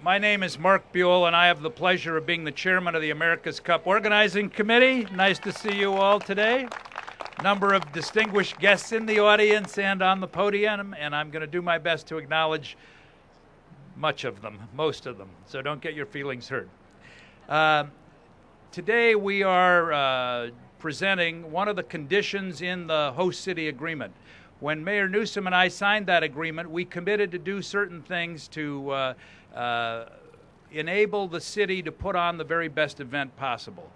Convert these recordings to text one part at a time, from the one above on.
My name is Mark Buell, and I have the pleasure of being the chairman of the America's Cup Organizing Committee. Nice to see you all today. Number of distinguished guests in the audience and on the podium, and I'm going to do my best to acknowledge most of them, so don't get your feelings hurt. Today we are presenting one of the conditions in the host city agreement. When Mayor Newsom and I signed that agreement, we committed to do certain things to enable the city to put on the very best event possible.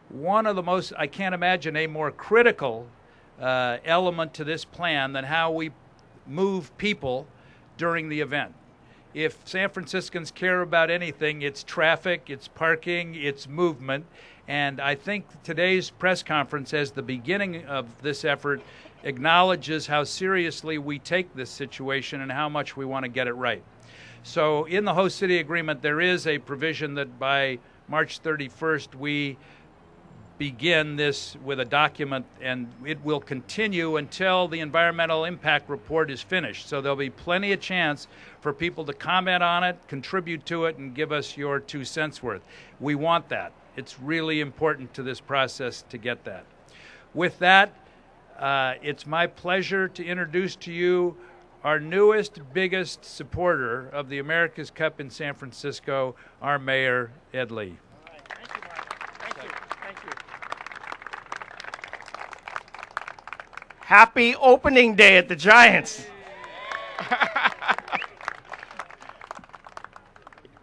One of the most, I can't imagine a more critical element to this plan than how we move people during the event. If San Franciscans care about anything, it's traffic, it's parking, it's movement. And I think today's press conference, as the beginning of this effort, acknowledges how seriously we take this situation and how much we want to get it right. So in the host city agreement, there is a provision that by March 31st, we begin this with a document, and it will continue until the environmental impact report is finished. So there'll be plenty of chance for people to comment on it, contribute to it, and give us your 2 cents worth. We want that. It's really important to this process to get that. With that, it's my pleasure to introduce to you our newest, biggest supporter of the America's Cup in San Francisco, our Mayor, Ed Lee. All right. Thank you, Mark. Thank you. Happy opening day at the Giants.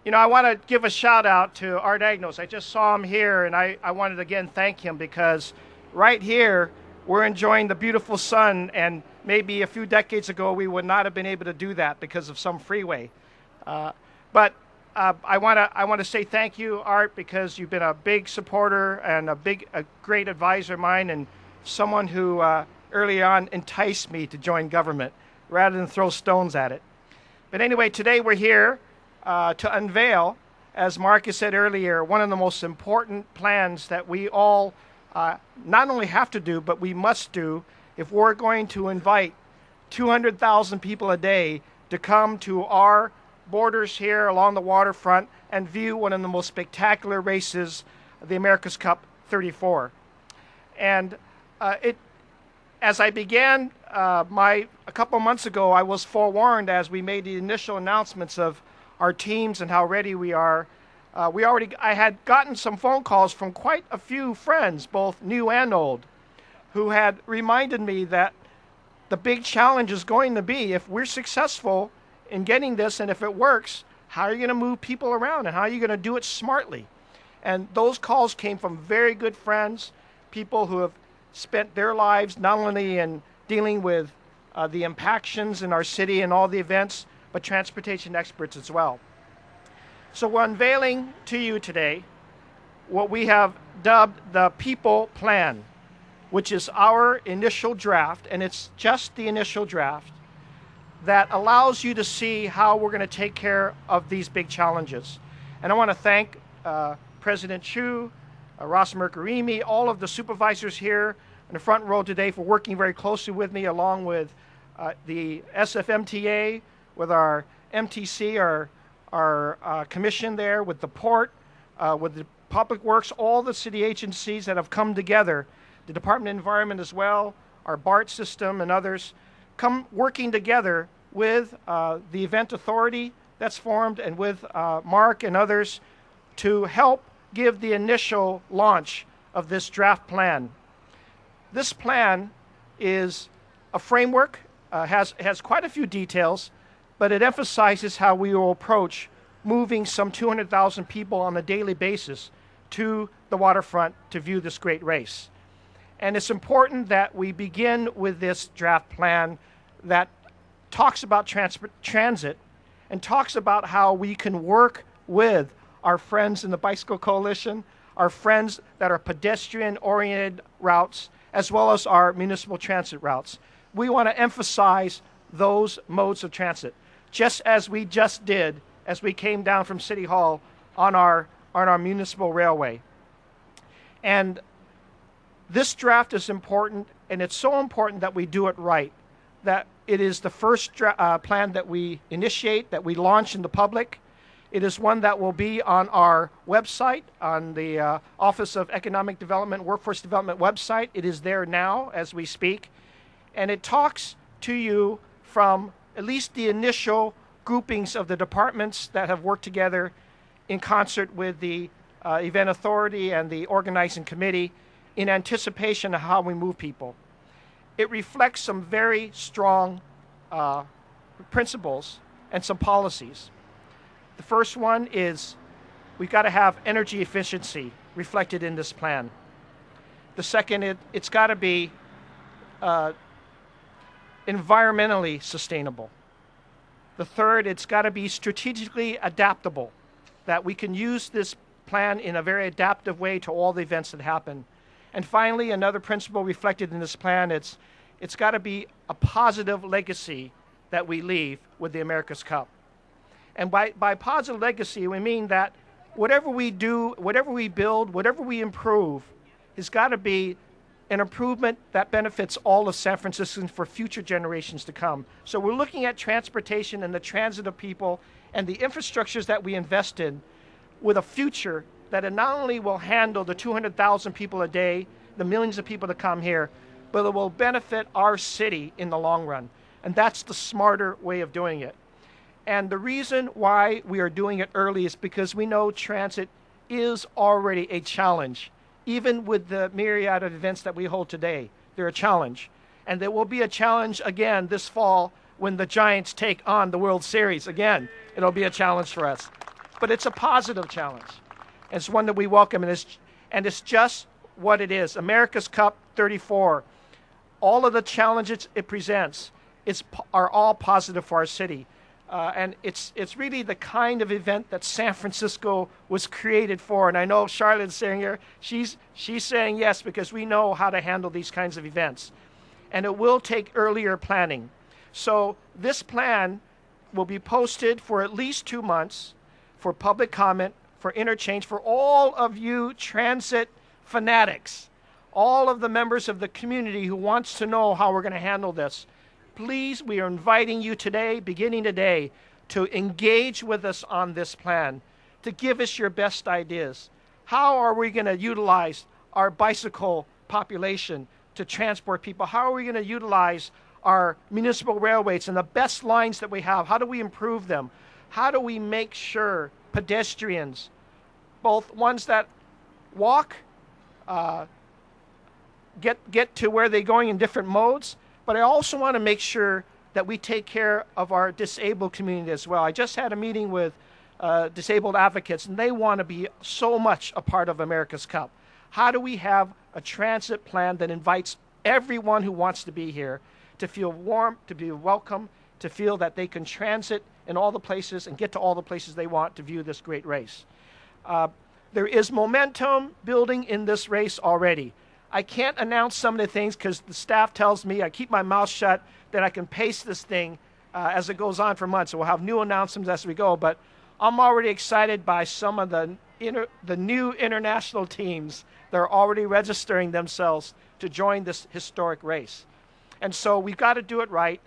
You know, I want to give a shout out to Art Agnos. I just saw him here, and I wanted to again thank him, because right here we're enjoying the beautiful sun, and maybe a few decades ago we would not have been able to do that because of some freeway. But I want to say thank you, Art, because you've been a big supporter and a great advisor of mine, and someone who early on enticed me to join government rather than throw stones at it. But anyway, today we're here to unveil, as Marcus said earlier, one of the most important plans that we all not only have to do, but we must do if we're going to invite 200,000 people a day to come to our borders here along the waterfront and view one of the most spectacular races, the America's Cup 34. And as I began a couple months ago, I was forewarned as we made the initial announcements of our teams and how ready we are. I had gotten some phone calls from quite a few friends, both new and old, who had reminded me that the big challenge is going to be, if we're successful in getting this and if it works, how are you going to move people around and how are you going to do it smartly? And those calls came from very good friends, people who have spent their lives not only in dealing with the impactions in our city and all the events, but transportation experts as well. So we're unveiling to you today what we have dubbed the People Plan, which is our initial draft, and it's just the initial draft, that allows you to see how we're going to take care of these big challenges. And I want to thank President Chu, Ross Mercarimi, all of the supervisors here in the front row today for working very closely with me, along with the SFMTA, with our MTC, our commission there, with the port, with the Public Works, all the city agencies that have come together, the Department of Environment as well, our BART system and others, come working together with the event authority that's formed and with Mark and others to help give the initial launch of this draft plan. This plan is a framework, has quite a few details, but it emphasizes how we will approach moving some 200,000 people on a daily basis to the waterfront to view this great race. And it's important that we begin with this draft plan that talks about transit and talks about how we can work with our friends in the Bicycle Coalition, our friends that are pedestrian-oriented routes, as well as our municipal transit routes. We want to emphasize those modes of transit, just as we just did as we came down from City Hall on our municipal railway. And this draft is important, and it's so important that we do it right, that it is the first plan that we initiate, that we launch in the public. It is one that will be on our website, on the Office of Economic Development, Workforce Development website. It is there now as we speak. And it talks to you from at least the initial groupings of the departments that have worked together in concert with the event authority and the organizing committee in anticipation of how we move people. It reflects some very strong principles and some policies. The first one is we've got to have energy efficiency reflected in this plan. The second, it's got to be environmentally sustainable. The third, it's got to be strategically adaptable, that we can use this plan in a very adaptive way to all the events that happen. And finally, another principle reflected in this plan, it's got to be a positive legacy that we leave with the America's Cup. And by positive legacy, we mean that whatever we do, whatever we build, whatever we improve, has got to be an improvement that benefits all of San Franciscans for future generations to come. So we're looking at transportation and the transit of people and the infrastructures that we invest in with a future that not only will handle the 200,000 people a day, the millions of people that come here, but it will benefit our city in the long run. And that's the smarter way of doing it. And the reason why we are doing it early is because we know transit is already a challenge. Even with the myriad of events that we hold today, they're a challenge. And there will be a challenge again this fall when the Giants take on the World Series. Again, it'll be a challenge for us. But it's a positive challenge. It's one that we welcome, and it's just what it is. America's Cup 34, all of the challenges it presents are all positive for our city. And it's really the kind of event that San Francisco was created for. And I know Charlotte's saying here, she's saying yes, because we know how to handle these kinds of events. And it will take earlier planning. So this plan will be posted for at least 2 months for public comment, for interchange, for all of you transit fanatics, all of the members of the community who wants to know how we're going to handle this. Please, we are inviting you today, beginning today, to engage with us on this plan, to give us your best ideas. How are we going to utilize our bicycle population to transport people? How are we going to utilize our municipal railways and the best lines that we have? How do we improve them? How do we make sure pedestrians, both ones that walk, get to where they're going in different modes, but I also want to make sure that we take care of our disabled community as well. I just had a meeting with disabled advocates, and they want to be so much a part of America's Cup. How do we have a transit plan that invites everyone who wants to be here to feel warm, to be welcome, to feel that they can transit in all the places and get to all the places they want to view this great race? There is momentum building in this race already. I can't announce some of the things because the staff tells me I keep my mouth shut, that I can pace this thing as it goes on for months. So we'll have new announcements as we go. But I'm already excited by some of the new international teams that are already registering themselves to join this historic race. And so we've got to do it right.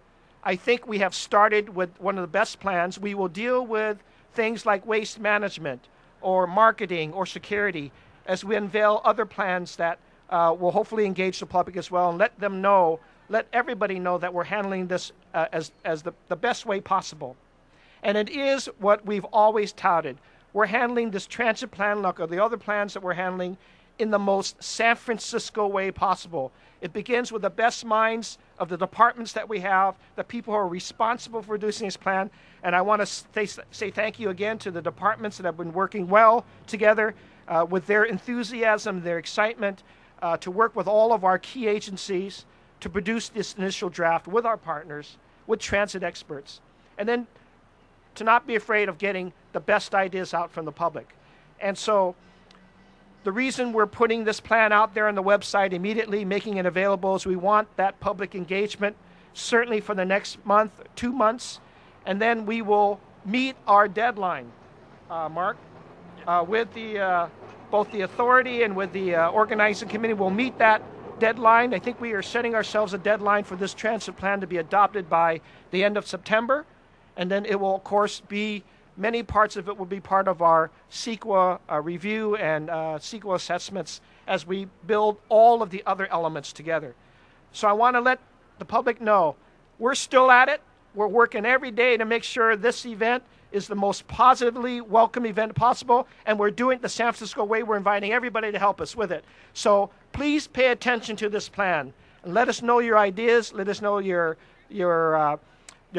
I think we have started with one of the best plans. We will deal with things like waste management or marketing or security as we unveil other plans that will hopefully engage the public as well and let everybody know that we're handling this as the best way possible. And it is what we've always touted. We're handling this transit plan, like the other plans that we're handling, in the most San Francisco way possible. It begins with the best minds of the departments that we have, the people who are responsible for producing this plan. And I want to say thank you again to the departments that have been working well together with their enthusiasm, their excitement, to work with all of our key agencies to produce this initial draft with our partners, with transit experts, and then to not be afraid of getting the best ideas out from the public. And so the reason we're putting this plan out there on the website immediately, making it available, is we want that public engagement, certainly for the next month, 2 months, and then we will meet our deadline, Mark, with both the authority and with the organizing committee. We'll meet that deadline. I think we are setting ourselves a deadline for this transit plan to be adopted by the end of September. And then it will, of course, be Many parts of it will be part of our CEQA review and CEQA assessments as we build all of the other elements together. So I want to let the public know we're still at it. We're working every day to make sure this event is the most positively welcome event possible, and we're doing it the San Francisco way. We're inviting everybody to help us with it. So please pay attention to this plan and let us know your ideas, let us know your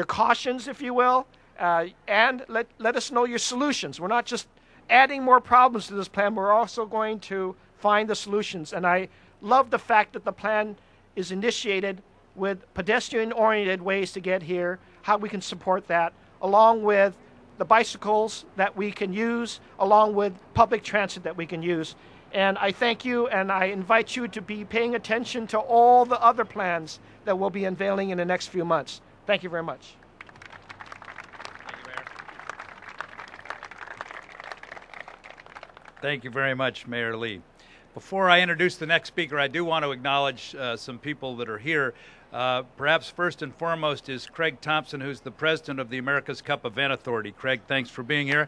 cautions, if you will, and let us know your solutions. We're not just adding more problems to this plan, we're also going to find the solutions. And I love the fact that the plan is initiated with pedestrian-oriented ways to get here, how we can support that, along with the bicycles that we can use, along with public transit that we can use. And I thank you, and I invite you to be paying attention to all the other plans that we'll be unveiling in the next few months. Thank you very much. Thank you, Mayor. Thank you very much, Mayor Lee. Before I introduce the next speaker, I do want to acknowledge some people that are here. Perhaps first and foremost is Craig Thompson, who's the president of the America's Cup Event Authority. Craig, thanks for being here.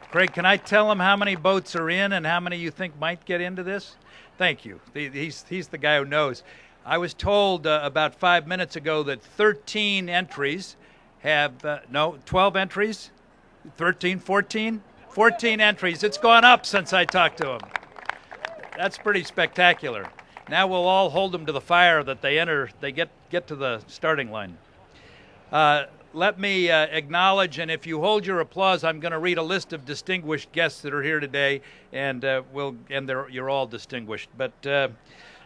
Craig, can I tell him how many boats are in and how many you think might get into this? Thank you. He's the guy who knows. I was told about 5 minutes ago that 13 entries have, 12 entries? 13, 14? 14 entries. It's gone up since I talked to him. That's pretty spectacular. Now we'll all hold them to the fire that they get to the starting line. Let me acknowledge, and if you hold your applause, I'm going to read a list of distinguished guests that are here today, and you're all distinguished. But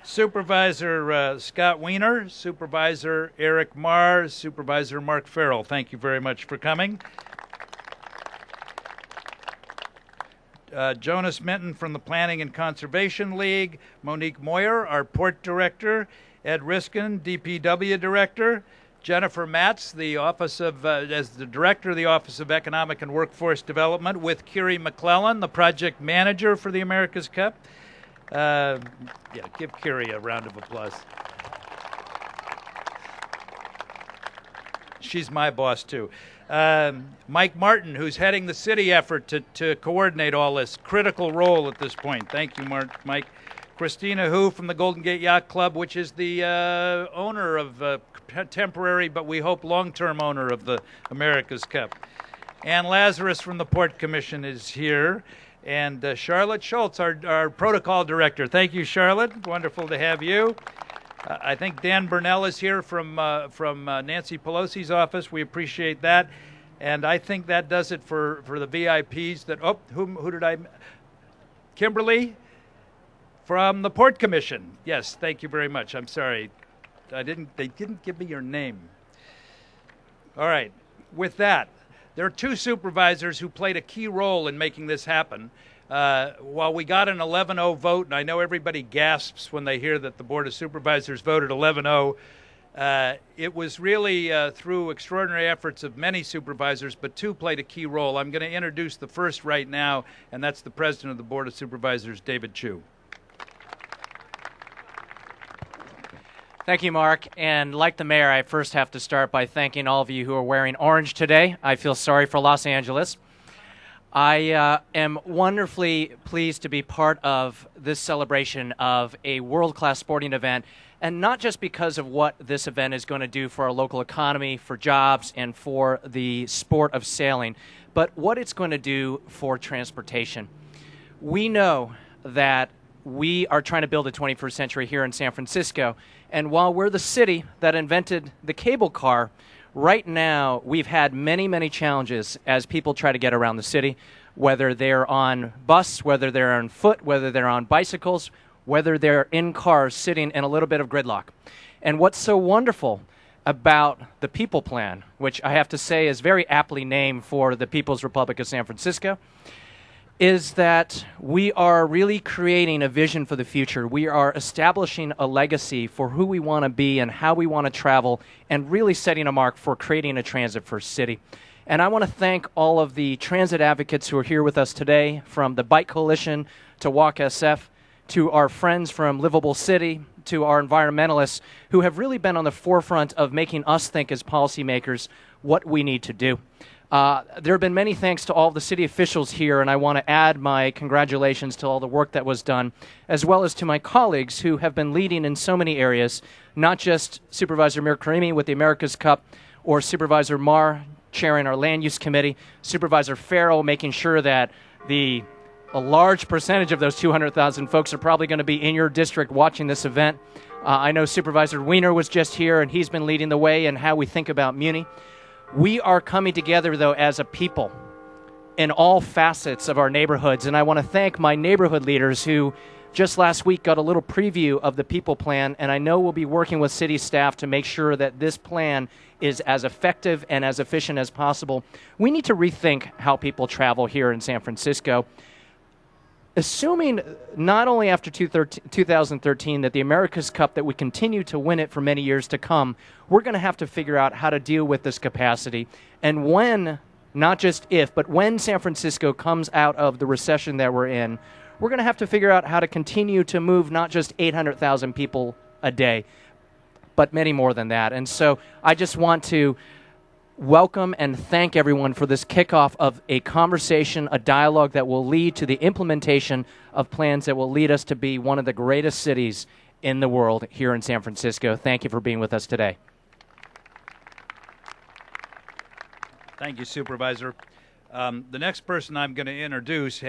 Supervisor Scott Wiener, Supervisor Eric Marr, Supervisor Mark Farrell, thank you very much for coming. Jonas Minton from the Planning and Conservation League, Monique Moyer, our Port Director, Ed Riskin, DPW Director, Jennifer Matz, the Office of, as the Director of the Office of Economic and Workforce Development, with Kiri McClellan, the Project Manager for the America's Cup. Give Kiri a round of applause. She's my boss, too. Mike Martin, who's heading the city effort to coordinate all this critical role at this point. Thank you, Mike. Christina Hu from the Golden Gate Yacht Club, which is the owner of temporary, but we hope long-term owner of the America's Cup. Ann Lazarus from the Port Commission is here. And Charlotte Schultz, our protocol director. Thank you, Charlotte. Wonderful to have you. I think Dan Burnell is here from Nancy Pelosi's office. We appreciate that. And I think that does it for the VIPs. Who did I? Kimberly from the Port Commission. Yes, thank you very much. I'm sorry. They didn't give me your name. All right. With that, there are two supervisors who played a key role in making this happen. While we got an 11-0 vote, and I know everybody gasps when they hear that the Board of Supervisors voted 11-0, it was really through extraordinary efforts of many supervisors, but two played a key role. I'm going to introduce the first right now, and that's the President of the Board of Supervisors, David Chu. Thank you, Mark. And like the mayor, I first have to start by thanking all of you who are wearing orange today. I feel sorry for Los Angeles. I am wonderfully pleased to be part of this celebration of a world-class sporting event, and not just because of what this event is going to do for our local economy, for jobs, and for the sport of sailing, but what it's going to do for transportation. We know that we are trying to build a 21st century here in San Francisco, and while we're the city that invented the cable car, right now we've had many, many challenges as people try to get around the city, whether they're on bus, whether they're on foot, whether they're on bicycles, whether they're in cars sitting in a little bit of gridlock. And what's so wonderful about the People Plan, which I have to say is very aptly named for the People's Republic of San Francisco, is that we are really creating a vision for the future. We are establishing a legacy for who we want to be and how we want to travel, and really setting a mark for creating a transit-first city. And I want to thank all of the transit advocates who are here with us today, from the Bike Coalition to Walk SF, to our friends from Livable City, to our environmentalists who have really been on the forefront of making us think as policymakers what we need to do. There have been many thanks to all the city officials here, and I want to add my congratulations to all the work that was done, as well as to my colleagues who have been leading in so many areas, not just Supervisor Mir Karimi with the America's Cup, or Supervisor Marr chairing our Land Use Committee, Supervisor Farrell making sure that a large percentage of those 200,000 folks are probably going to be in your district watching this event. I know Supervisor Wiener was just here, and he's been leading the way in how we think about Muni. We are coming together, though, as a people in all facets of our neighborhoods, and I want to thank my neighborhood leaders who just last week got a little preview of the People Plan, and I know we'll be working with city staff to make sure that this plan is as effective and as efficient as possible. We need to rethink how people travel here in San Francisco. Assuming not only after 2013 that the America's Cup, that we continue to win it for many years to come, we're going to have to figure out how to deal with this capacity. And when, not just if, but when San Francisco comes out of the recession that we're in, we're going to have to figure out how to continue to move not just 800,000 people a day, but many more than that. And so I just want to welcome and thank everyone for this kickoff of a conversation, a dialogue that will lead to the implementation of plans that will lead us to be one of the greatest cities in the world here in San Francisco. Thank you for being with us today. Thank you, Supervisor. The next person I'm going to introduce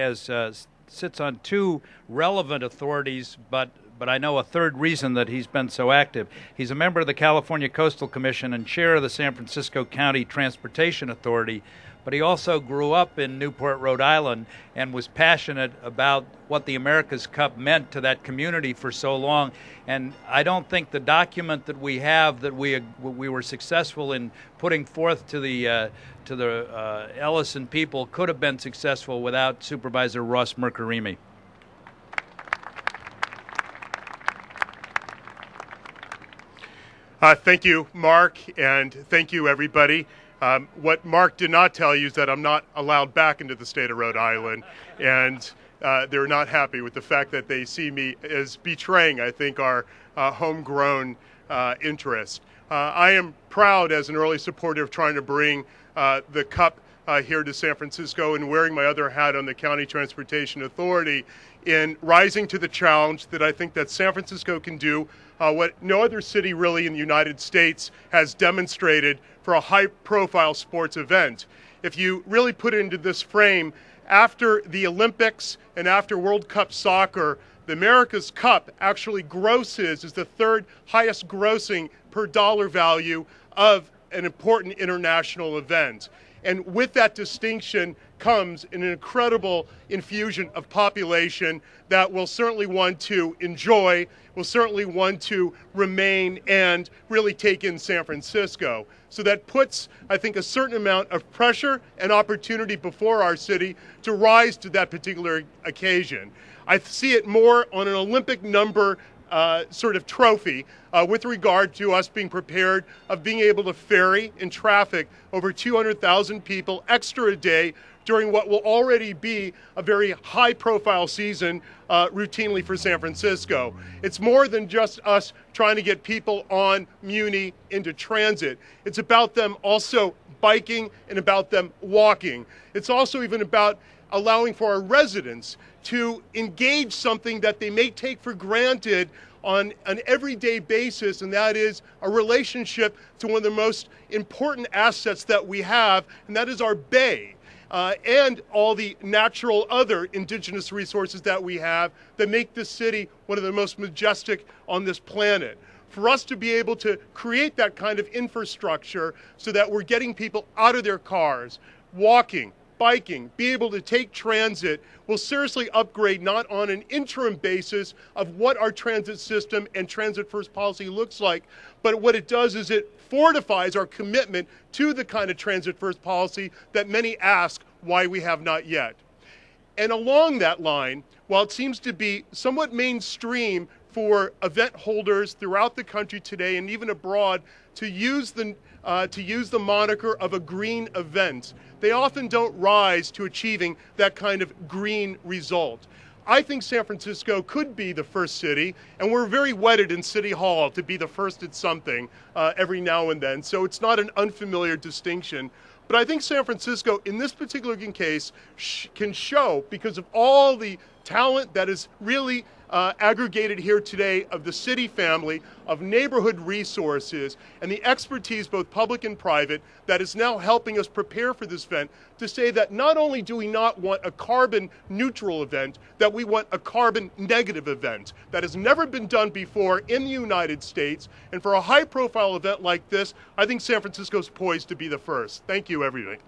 sits on two relevant authorities, but I know a third reason that he's been so active. He's a member of the California Coastal Commission and chair of the San Francisco County Transportation Authority, but he also grew up in Newport, Rhode Island, and was passionate about what the America's Cup meant to that community for so long. And I don't think the document that we have that we were successful in putting forth to the Ellison people could have been successful without Supervisor Ross Mirkarimi. Thank you, Mark, and thank you, everybody. What Mark did not tell you is that I'm not allowed back into the state of Rhode Island, and they're not happy with the fact that they see me as betraying, I think, our homegrown interest. I am proud as an early supporter of trying to bring the Cup here to San Francisco and wearing my other hat on the County Transportation Authority in rising to the challenge that I think that San Francisco can do what no other city really in the United States has demonstrated for a high-profile sports event. If you really put it into this frame, after the Olympics and after World Cup soccer, the America's Cup actually is the third highest grossing per dollar value of an important international event. And with that distinction comes an incredible infusion of population that will certainly want to enjoy, will certainly want to remain and really take in San Francisco. So that puts, I think, a certain amount of pressure and opportunity before our city to rise to that particular occasion. I see it more on an Olympic number sort of trophy with regard to us being prepared of being able to ferry and traffic over 200,000 people extra a day during what will already be a very high-profile season routinely for San Francisco. It's more than just us trying to get people on Muni into transit. It's about them also biking and about them walking. It's also even about allowing for our residents to engage something that they may take for granted on an everyday basis, and that is a relationship to one of the most important assets that we have, and that is our bay. And all the natural other indigenous resources that we have that make this city one of the most majestic on this planet. For us to be able to create that kind of infrastructure so that we're getting people out of their cars, walking, biking, be able to take transit will seriously upgrade not on an interim basis of what our transit system and transit first policy looks like, but what it does is it fortifies our commitment to the kind of transit first policy that many ask why we have not yet. And along that line, while it seems to be somewhat mainstream for event holders throughout the country today and even abroad to use the moniker of a green event, they often don't rise to achieving that kind of green result. I think San Francisco could be the first city, and we're very wedded in City Hall to be the first at something every now and then, so it's not an unfamiliar distinction. But I think San Francisco, in this particular case, can show, because of all the talent that is really aggregated here today, of the city family, of neighborhood resources, and the expertise, both public and private, that is now helping us prepare for this event, to say that not only do we not want a carbon neutral event, that we want a carbon negative event. That has never been done before in the United States, and for a high profile event like this, I think San Francisco's poised to be the first. Thank you, everybody.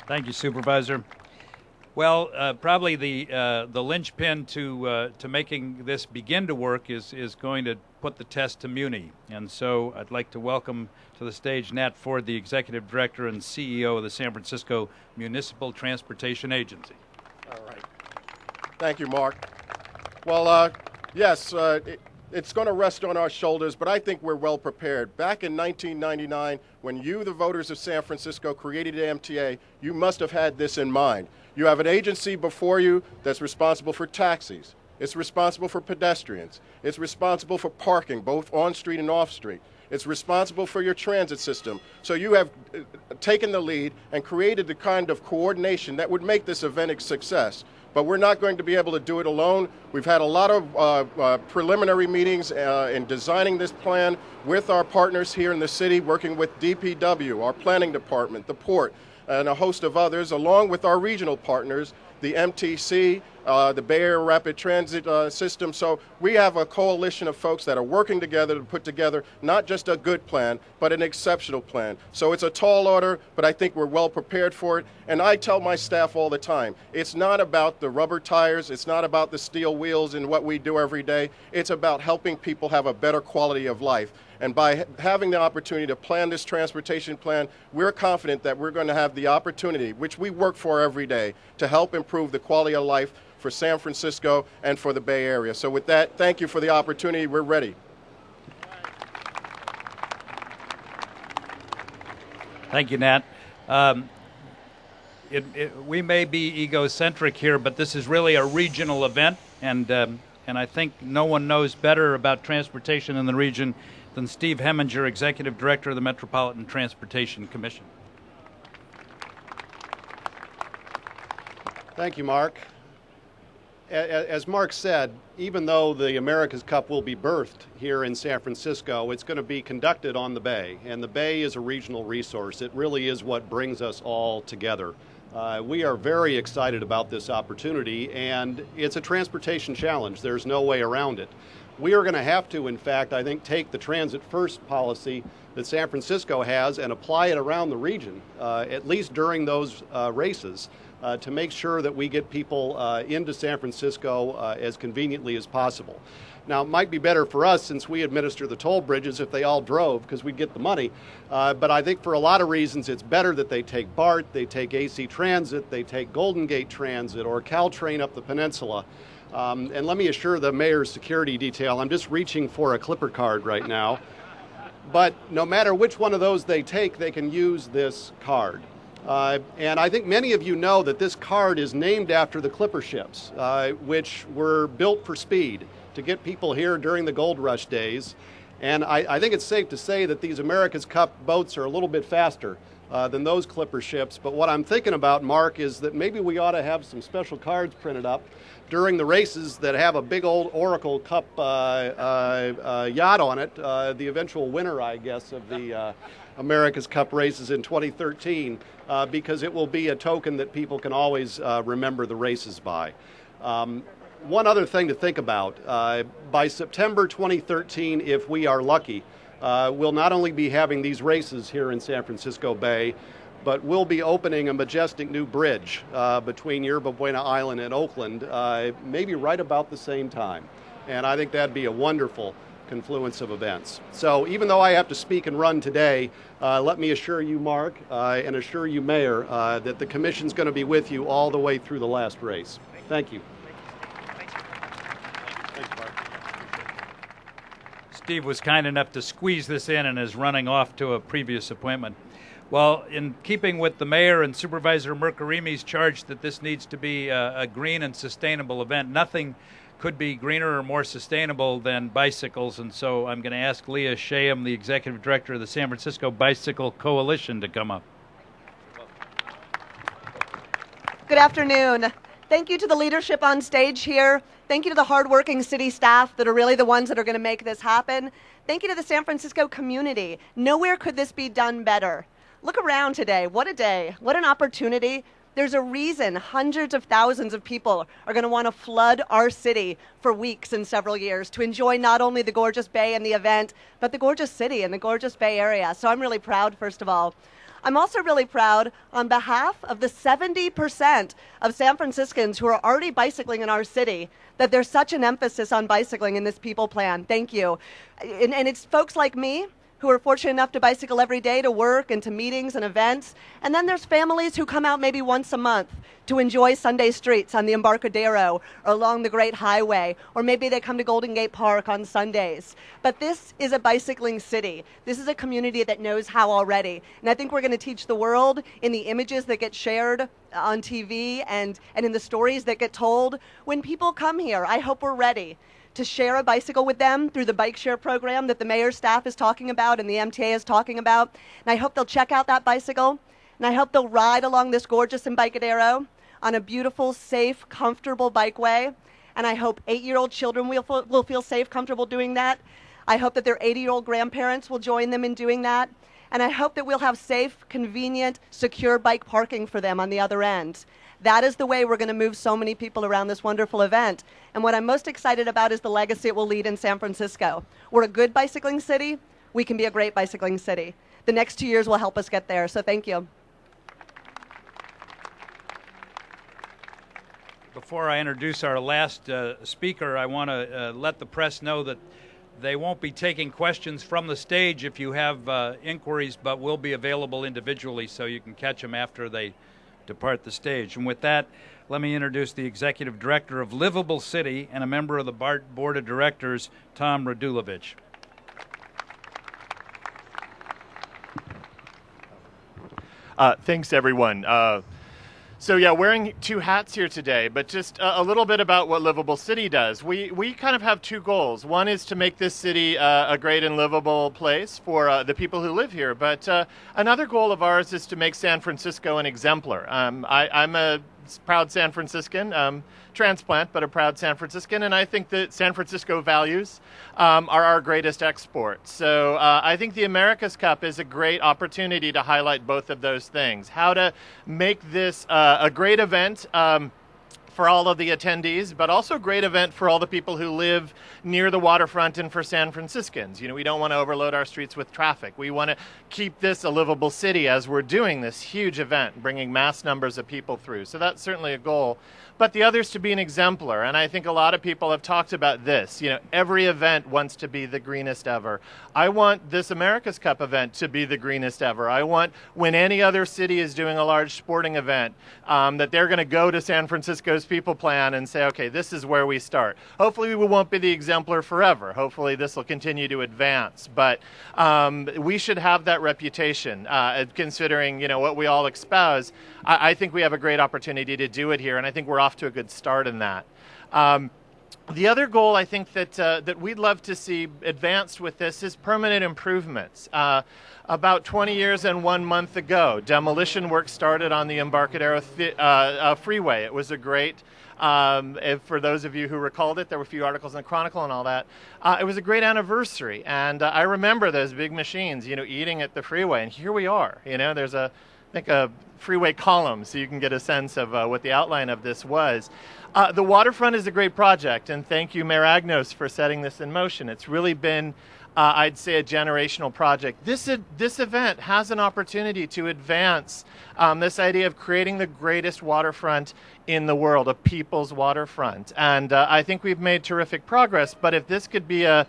Thank you, Supervisor. Well, probably the linchpin to making this begin to work is going to put the test to Muni. And so I'd like to welcome to the stage Nat Ford, the Executive Director and CEO of the San Francisco Municipal Transportation Agency. All right. Thank you, Mark. Well, yes, it's going to rest on our shoulders, but I think we're well prepared. Back in 1999, when you, the voters of San Francisco, created the MTA, you must have had this in mind. You have an agency before you that's responsible for taxis. It's responsible for pedestrians. It's responsible for parking, both on-street and off-street. It's responsible for your transit system. So you have taken the lead and created the kind of coordination that would make this event a success. But we're not going to be able to do it alone. We've had a lot of preliminary meetings in designing this plan with our partners here in the city, working with DPW, our planning department, the port, and a host of others, along with our regional partners, the MTC, the Bay Area Rapid Transit System. So we have a coalition of folks that are working together to put together not just a good plan, but an exceptional plan. So it's a tall order, but I think we're well prepared for it. And I tell my staff all the time, it's not about the rubber tires, it's not about the steel wheels and what we do every day. It's about helping people have a better quality of life. And by having the opportunity to plan this transportation plan, we're confident that we're going to have the opportunity, which we work for every day, to help improve the quality of life for San Francisco and for the Bay Area. So with that, thank you for the opportunity. We're ready. Thank you, Nat. We may be egocentric here, but this is really a regional event, and I think no one knows better about transportation in the region than Steve Heminger, Executive Director of the Metropolitan Transportation Commission. Thank you, Mark. As Mark said, even though the America's Cup will be birthed here in San Francisco, it's going to be conducted on the Bay, and the Bay is a regional resource. It really is what brings us all together. We are very excited about this opportunity, and it's a transportation challenge. There's no way around it. We are going to have to, in fact, I think, take the transit first policy that San Francisco has and apply it around the region, at least during those races, to make sure that we get people into San Francisco as conveniently as possible. Now, it might be better for us, since we administer the toll bridges, if they all drove, because we'd get the money. But I think for a lot of reasons, it's better that they take BART, they take AC Transit, they take Golden Gate Transit, or Caltrain up the peninsula. And let me assure the mayor's security detail, I'm just reaching for a Clipper card right now. But no matter which one of those they take, they can use this card. And I think many of you know that this card is named after the Clipper ships, which were built for speed to get people here during the gold rush days. And I think it's safe to say that these America's Cup boats are a little bit faster than those Clipper ships. But what I'm thinking about, Mark, is that maybe we ought to have some special cards printed up during the races that have a big old Oracle Cup yacht on it, the eventual winner, I guess, of the America's Cup races in 2013, because it will be a token that people can always remember the races by. One other thing to think about, by September 2013, if we are lucky, we'll not only be having these races here in San Francisco Bay, but we'll be opening a majestic new bridge between Yerba Buena Island and Oakland, maybe right about the same time. And I think that'd be a wonderful confluence of events. So even though I have to speak and run today, let me assure you, Mark, and assure you, Mayor, that the Commission's going to be with you all the way through the last race. Thank you. Thanks, Mark. Steve was kind enough to squeeze this in and is running off to a previous appointment. Well, in keeping with the mayor and Supervisor Mercarimi's charge that this needs to be a green and sustainable event, nothing could be greener or more sustainable than bicycles. And so I'm going to ask Leah Shaham, the Executive Director of the San Francisco Bicycle Coalition, to come up. Good afternoon. Thank you to the leadership on stage here. Thank you to the hardworking city staff that are really the ones that are going to make this happen. Thank you to the San Francisco community. Nowhere could this be done better. Look around today. What a day. What an opportunity. There's a reason hundreds of thousands of people are going to want to flood our city for weeks and several years to enjoy not only the gorgeous bay and the event, but the gorgeous city and the gorgeous Bay Area. So I'm really proud, first of all. I'm also really proud on behalf of the 70% of San Franciscans who are already bicycling in our city that there's such an emphasis on bicycling in this people plan. Thank you. And it's folks like me who are fortunate enough to bicycle every day to work and to meetings and events. And then there's families who come out maybe once a month to enjoy Sunday streets on the Embarcadero or along the Great Highway, or maybe they come to Golden Gate Park on Sundays. But this is a bicycling city. This is a community that knows how already. And I think we're going to teach the world in the images that get shared on TV and in the stories that get told. When people come here, I hope we're ready to share a bicycle with them through the bike share program that the mayor's staff is talking about and the MTA is talking about. And I hope they'll check out that bicycle. And I hope they'll ride along this gorgeous Embarcadero on a beautiful, safe, comfortable bikeway. And I hope 8-year-old children will feel safe, comfortable doing that. I hope that their 80-year-old grandparents will join them in doing that. And I hope that we'll have safe, convenient, secure bike parking for them on the other end. That is the way we're going to move so many people around this wonderful event. And what I'm most excited about is the legacy it will lead in San Francisco. We're a good bicycling city. We can be a great bicycling city. The next 2 years will help us get there. So thank you. Before I introduce our last speaker, I want to let the press know that they won't be taking questions from the stage if you have inquiries, but will be available individually so you can catch them after they depart the stage. And with that, let me introduce the Executive Director of Livable City and a member of the Board of Directors, Tom Radulovich. Thanks, everyone. So yeah, wearing two hats here today, but just a little bit about what Livable City does. We kind of have two goals. One is to make this city a great and livable place for the people who live here, but another goal of ours is to make San Francisco an exemplar. I'm a proud San Franciscan, transplant, but a proud San Franciscan, and I think that San Francisco values are our greatest export. So I think the America's Cup is a great opportunity to highlight both of those things. How to make this a great event for all of the attendees, but also a great event for all the people who live near the waterfront and for San Franciscans. You know, we don't want to overload our streets with traffic. We want to keep this a livable city as we're doing this huge event, bringing mass numbers of people through. So that's certainly a goal. But the other is to be an exemplar, and I think a lot of people have talked about this. You know, every event wants to be the greenest ever. I want this America's Cup event to be the greenest ever. I want, when any other city is doing a large sporting event, that they're going to go to San Francisco's people plan and say, okay, this is where we start. Hopefully we won't be the exemplar forever. Hopefully this will continue to advance. But we should have that reputation, considering, you know, what we all espouse. I think we have a great opportunity to do it here, and I think we're off to a good start in that. The other goal I think that we'd love to see advanced with this is permanent improvements. About 20 years and 1 month ago, demolition work started on the Embarcadero freeway. It was a great, for those of you who recalled it, there were a few articles in the Chronicle and all that. It was a great anniversary, and I remember those big machines, you know, eating at the freeway, and here we are. You know, there's I think a freeway column, so you can get a sense of what the outline of this was. The waterfront is a great project, and thank you, Mayor Agnos, for setting this in motion. It's really been, I'd say, a generational project. This event has an opportunity to advance this idea of creating the greatest waterfront in the world, a people's waterfront. And I think we've made terrific progress, but if this could be a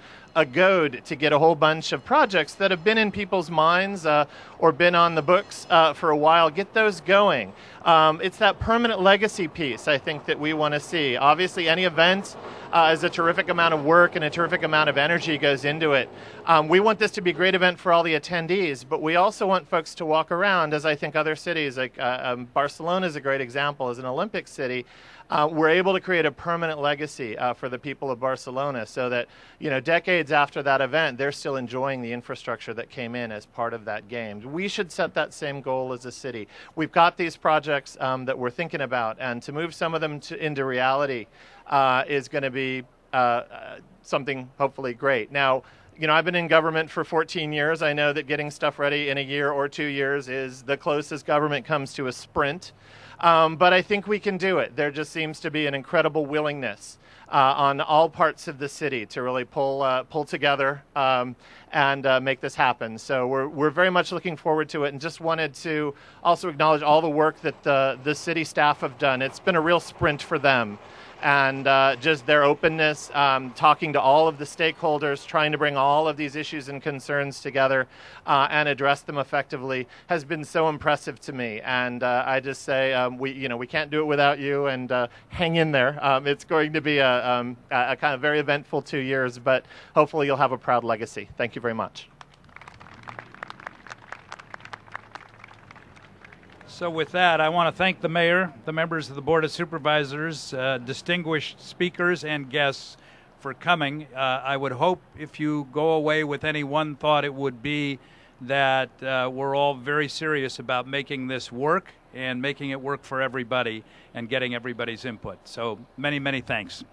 goad to get a whole bunch of projects that have been in people's minds or been on the books for a while, get those going. It's that permanent legacy piece, I think, that we want to see. Obviously, any event is a terrific amount of work and a terrific amount of energy goes into it. We want this to be a great event for all the attendees, but we also want folks to walk around, as I think other cities, like Barcelona is a great example, as an Olympic city, we're able to create a permanent legacy for the people of Barcelona so that, decades after that event, they're still enjoying the infrastructure that came in as part of that game. We should set that same goal as a city. We've got these projects that we're thinking about, and to move some of them into reality is going to be something hopefully great. Now, I've been in government for 14 years. I know that getting stuff ready in a year or 2 years is the closest government comes to a sprint. But I think we can do it. There just seems to be an incredible willingness on all parts of the city to really pull together and make this happen. So we're very much looking forward to it, and just wanted to also acknowledge all the work that the city staff have done. It's been a real sprint for them. And just their openness, talking to all of the stakeholders, trying to bring all of these issues and concerns together and address them effectively has been so impressive to me. And I just say we can't do it without you, and hang in there. It's going to be a kind of very eventful 2 years, but hopefully you'll have a proud legacy. Thank you very much. So with that, I want to thank the mayor, the members of the Board of Supervisors, distinguished speakers and guests for coming. I would hope if you go away with any one thought, it would be that we're all very serious about making this work and making it work for everybody and getting everybody's input. So many, many thanks.